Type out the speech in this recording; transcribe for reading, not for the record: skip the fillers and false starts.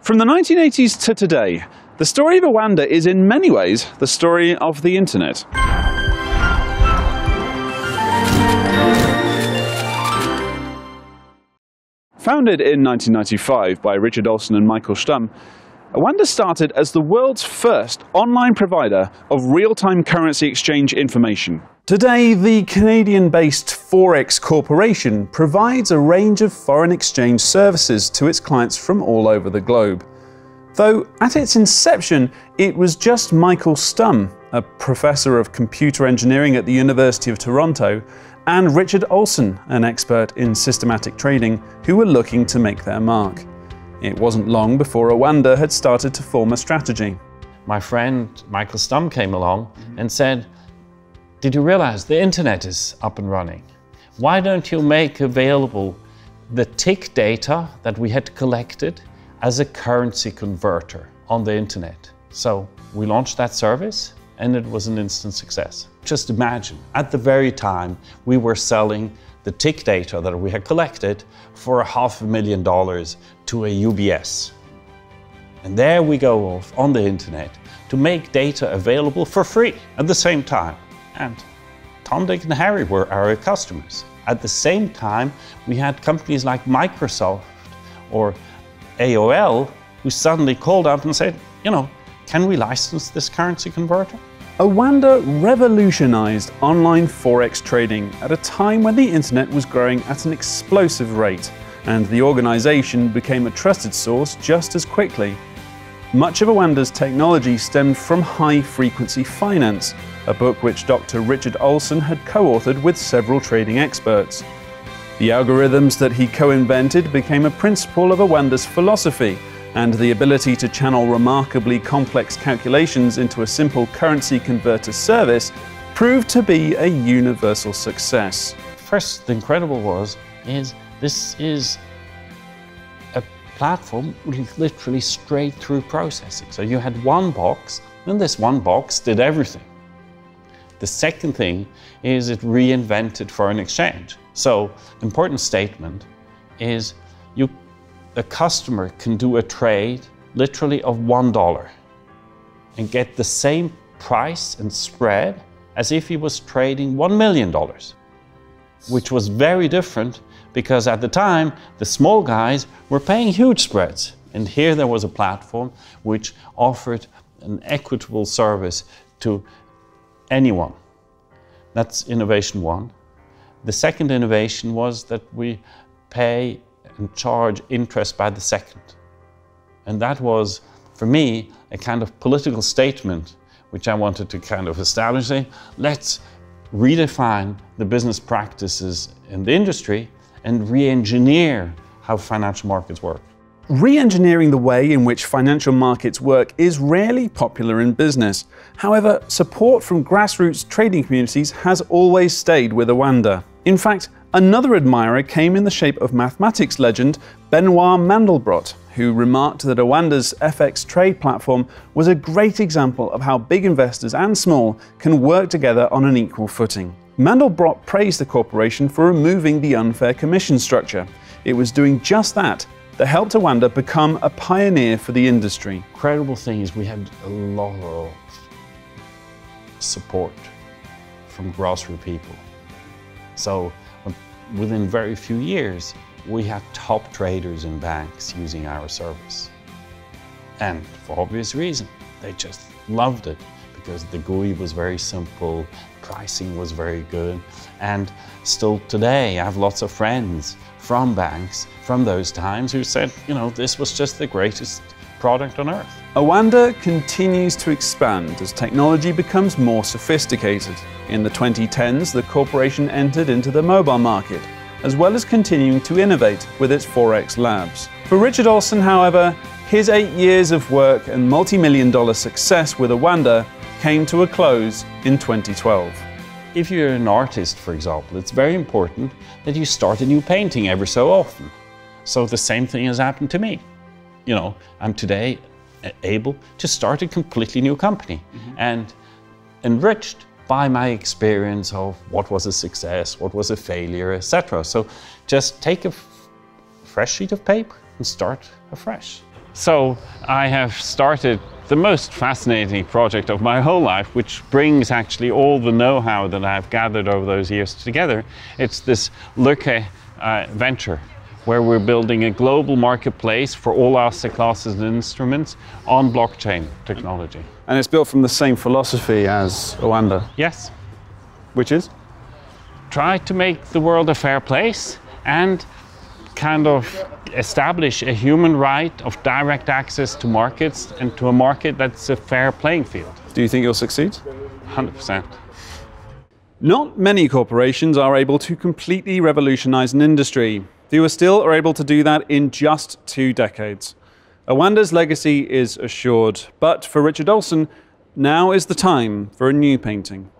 From the 1980s to today, the story of OandA is in many ways the story of the internet. Founded in 1995 by Richard Olsen and Michael Stumm, OandA started as the world's first online provider of real-time currency exchange information. Today, the Canadian-based Forex Corporation provides a range of foreign exchange services to its clients from all over the globe. Though at its inception, it was just Michael Stumm, a professor of computer engineering at the University of Toronto, and Richard Olsen, an expert in systematic trading, who were looking to make their mark. It wasn't long before OandA had started to form a strategy. My friend Michael Stumm came along and said, "Did you realize the internet is up and running? Why don't you make available the tick data that we had collected as a currency converter on the internet?" So we launched that service and it was an instant success. Just imagine, at the very time we were selling the tick data that we had collected for $500,000 to a UBS. And there we go off on the internet to make data available for free at the same time. And Tom, Dick and Harry were our customers. At the same time, we had companies like Microsoft or AOL who suddenly called up and said, can we license this currency converter? OandA revolutionized online Forex trading at a time when the internet was growing at an explosive rate, and the organization became a trusted source just as quickly. Much of OandA's technology stemmed from high-frequency finance, a book which Dr. Richard Olsen had co-authored with several trading experts. The algorithms that he co-invented became a principle of OandA's philosophy, and the ability to channel remarkably complex calculations into a simple currency converter service proved to be a universal success. First, the incredible this is a platform with literally straight through processing. So you had one box, and this one box did everything. The second thing is it reinvented foreign exchange. So, important statement is a customer can do a trade literally of $1 and get the same price and spread as if he was trading $1 million, which was very different because at the time the small guys were paying huge spreads. And here there was a platform which offered an equitable service to anyone. That's innovation one. The second innovation was that we pay and charge interest by the second. And that was, for me, a kind of political statement which I wanted to kind of establish. Let's redefine the business practices in the industry and re-engineer how financial markets work. Re-engineering the way in which financial markets work is rarely popular in business. However, support from grassroots trading communities has always stayed with OandA. In fact, another admirer came in the shape of mathematics legend Benoit Mandelbrot, who remarked that OandA's FX trade platform was a great example of how big investors and small can work together on an equal footing. Mandelbrot praised the corporation for removing the unfair commission structure. It was doing just that helped OandA become a pioneer for the industry. Incredible thing is we had a lot of support from grassroots people. So within very few years, we had top traders in banks using our service. And for obvious reason, they just loved it because the GUI was very simple, pricing was very good. And still today, I have lots of friends from banks from those times who said, this was just the greatest product on earth. OandA continues to expand as technology becomes more sophisticated. In the 2010s, the corporation entered into the mobile market, as well as continuing to innovate with its Forex labs. For Richard Olsen, however, his 8 years of work and multi-million-dollar success with OandA came to a close in 2012. If you're an artist, for example, it's very important that you start a new painting every so often. So the same thing has happened to me. I'm today able to start a completely new company and enriched by my experience of what was a success, what was a failure, etc. So just take a fresh sheet of paper and start afresh. So I have started the most fascinating project of my whole life, which brings actually all the know-how that I've gathered over those years together. It's this Lücke venture, where we're building a global marketplace for all asset classes and instruments on blockchain technology. And it's built from the same philosophy as OandA? Yes. Which is? Try to make the world a fair place and kind of establish a human right of direct access to markets and to a market that's a fair playing field. Do you think you'll succeed? 100%. Not many corporations are able to completely revolutionize an industry. Fewer still are able to do that in just 2 decades. OandA's legacy is assured, but for Richard Olsen, now is the time for a new painting.